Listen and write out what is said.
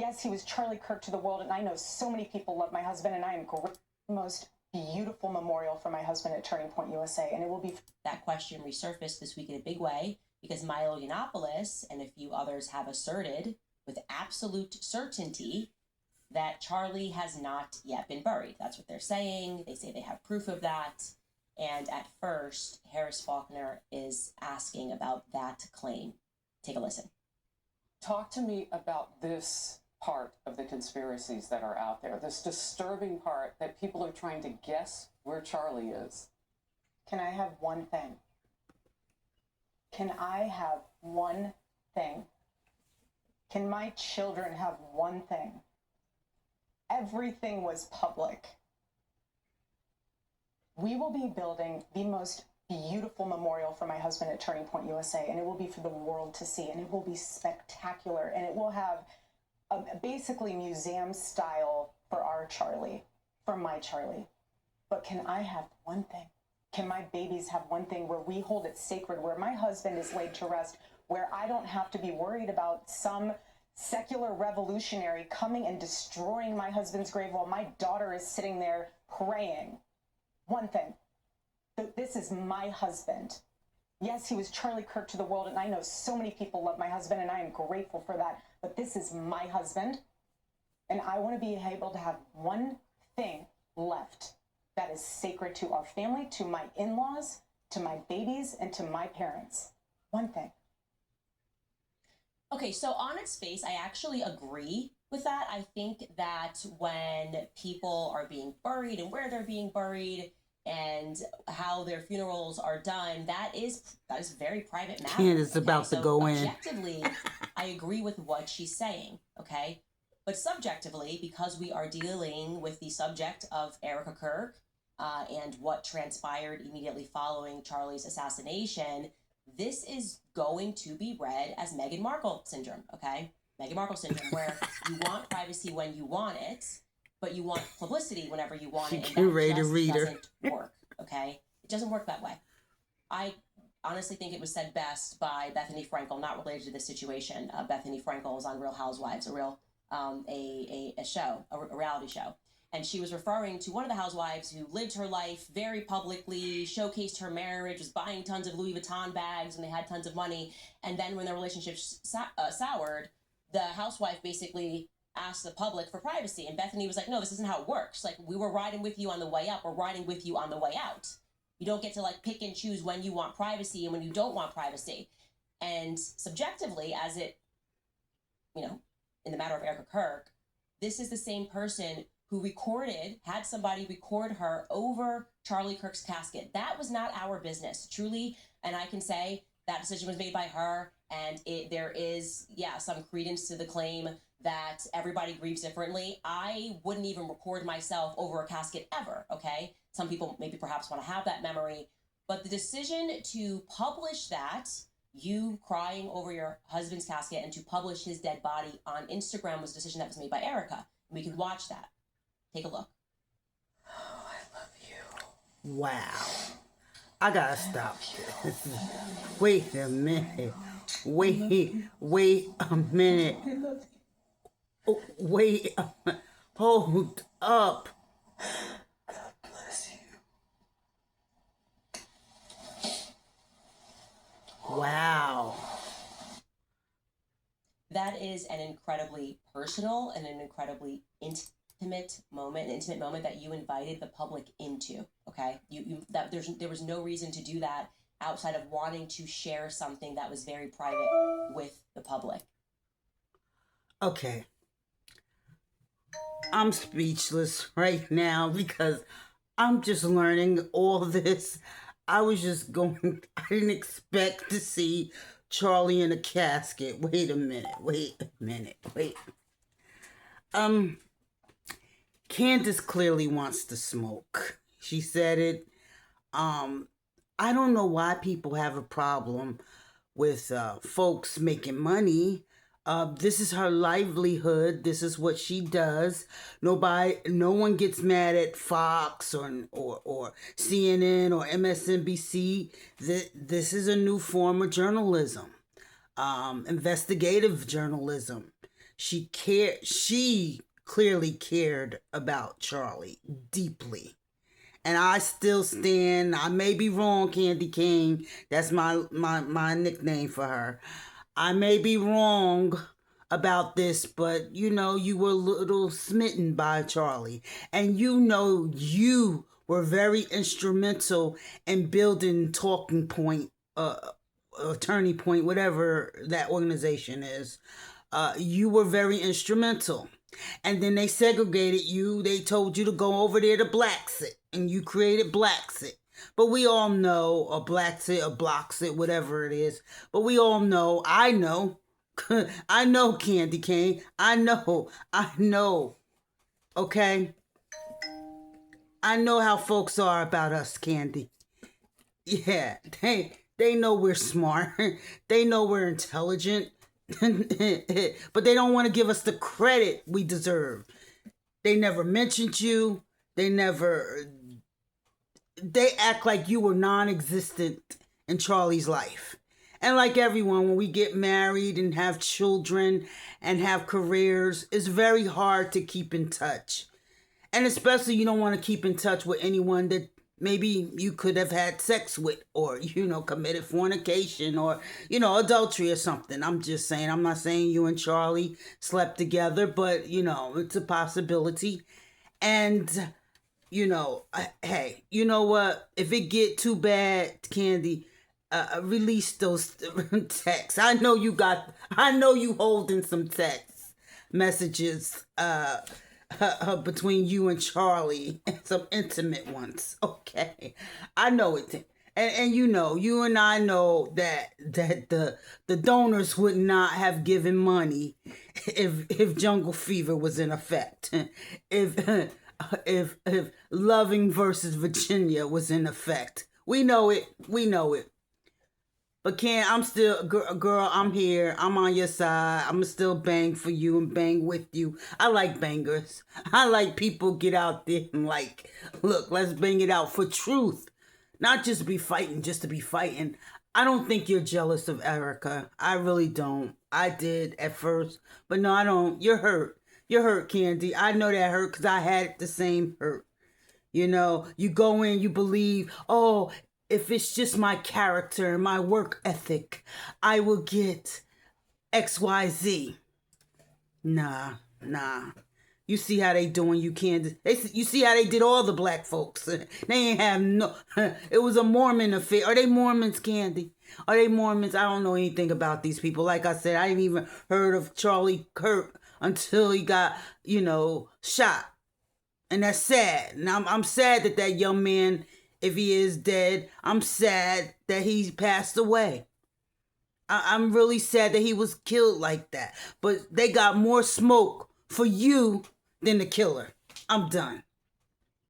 Yes, he was Charlie Kirk to the world, and I know so many people love my husband, and I am the most beautiful memorial for my husband at Turning Point USA, and it will be... That question resurfaced this week in a big way because Milo Yiannopoulos and a few others have asserted with absolute certainty that Charlie has not yet been buried. That's what they're saying. They say they have proof of that. And at first, Harris Faulkner is asking about that claim. Take a listen. Talk to me about this part of the conspiracies that are out there, this disturbing part that people are trying to guess where Charlie is. Can I have one thing? Can I have one thing? Can my children have one thing? Everything was public. We will be building the most beautiful memorial for my husband at Turning Point USA, and it will be for the world to see, and it will be spectacular, and it will have basically museum style for our Charlie, for my Charlie. But can I have one thing? Can my babies have one thing where we hold it sacred, where my husband is laid to rest, where I don't have to be worried about some secular revolutionary coming and destroying my husband's grave while my daughter is sitting there praying? One thing. This is my husband. Yes, he was Charlie Kirk to the world, and I know so many people love my husband, and I am grateful for that. But this is my husband, and I want to be able to have one thing left that is sacred to our family, to my in-laws, to my babies, and to my parents. One thing. Okay, so on its face, I actually agree with that. I think that when people are being buried and where they're being buried and how their funerals are done, that is very private matter. Candace about to go in. Objectively, I agree with what she's saying, okay? But subjectively, because we are dealing with the subject of Erika Kirk and what transpired immediately following Charlie's assassination, this is going to be read as Meghan Markle syndrome, okay? Meghan Markle syndrome, where you want privacy when you want it, but you want publicity whenever you want it, and that just doesn't work, okay? It doesn't work that way. I honestly think it was said best by Bethany Frankel, not related to this situation. Bethany Frankel was on Real Housewives, a reality show. And she was referring to one of the housewives who lived her life very publicly, showcased her marriage, was buying tons of Louis Vuitton bags when they had tons of money. And then when their relationship soured, the housewife basically asked the public for privacy. And Bethany was like, no, this isn't how it works. Like, we were riding with you on the way up. We're riding with you on the way out. You don't get to like pick and choose when you want privacy and when you don't want privacy. And subjectively, as it, in the matter of Erika Kirk, this is the same person who had somebody record her over Charlie Kirk's casket. That was not our business, truly. And I can say that decision was made by her, and there is, some credence to the claim that everybody grieves differently. I wouldn't even record myself over a casket ever, okay? Some people maybe perhaps want to have that memory, but the decision to publish that, you crying over your husband's casket, and to publish his dead body on Instagram was a decision that was made by Erika. We could watch that. Take a look. Oh, I love you. Wow. I gotta stop this. Wait a minute. Wait a minute. Oh, wait. Hold up. God bless you. Wow. That is an incredibly personal and an incredibly intimate moment that you invited the public into, okay? There was no reason to do that outside of wanting to share something that was very private with the public. Okay. I'm speechless right now because I'm just learning all this. I didn't expect to see Charlie in a casket. Wait a minute. Candace clearly wants to smoke. She said it. I don't know why people have a problem with folks making money. This is her livelihood. This is what she does. No one gets mad at Fox or CNN or MSNBC. This is a new form of journalism, investigative journalism. She clearly cared about Charlie deeply. And I still stand. I may be wrong, Candy King. That's my nickname for her. I may be wrong about this, but you were a little smitten by Charlie. And you were very instrumental in building Talking Point, Turning Point, whatever that organization is. You were very instrumental. And then they segregated you. They told you to go over there to Blacksit, and you created Blacksit. But we all know, or Blacksit, or Blocksit, whatever it is. But we all know, I know, I know, Candy Cane. I know. Okay? I know how folks are about us, Candy. Yeah, they know we're smart. They know we're intelligent. But they don't want to give us the credit we deserve. They never mentioned you. They act like you were non-existent in Charlie's life. And like everyone, when we get married and have children and have careers, it's very hard to keep in touch. And especially you don't want to keep in touch with anyone that maybe you could have had sex with, or, committed fornication, or, adultery or something. I'm just saying, I'm not saying you and Charlie slept together, but, it's a possibility. And, hey, you know what? If it get too bad, Candy, release those texts. I know you holding some text messages, between you and Charlie, some intimate ones. Okay, I know it, and you and I know that the donors would not have given money if Jungle Fever was in effect, if Loving versus Virginia was in effect. We know it. But I'm still, girl, I'm here. I'm on your side. I'm still bang for you and bang with you. I like bangers. I like people get out there and look, let's bang it out for truth. Not just be fighting, just to be fighting. I don't think you're jealous of Erika. I really don't. I did at first. But no, I don't. You're hurt. You're hurt, Candy. I know that hurt because I had the same hurt. You go in, you believe, oh, if it's just my character, my work ethic, I will get XYZ. Nah. You see how they doing you, Candace. You see how they did all the black folks. They ain't have no... It was a Mormon affair. Are they Mormons, Candy? Are they Mormons? I don't know anything about these people. Like I said, I ain't even heard of Charlie Kirk until he got, shot. And that's sad. And I'm sad that young man... If he is dead, I'm sad that he passed away. I'm really sad that he was killed like that. But they got more smoke for you than the killer. I'm done.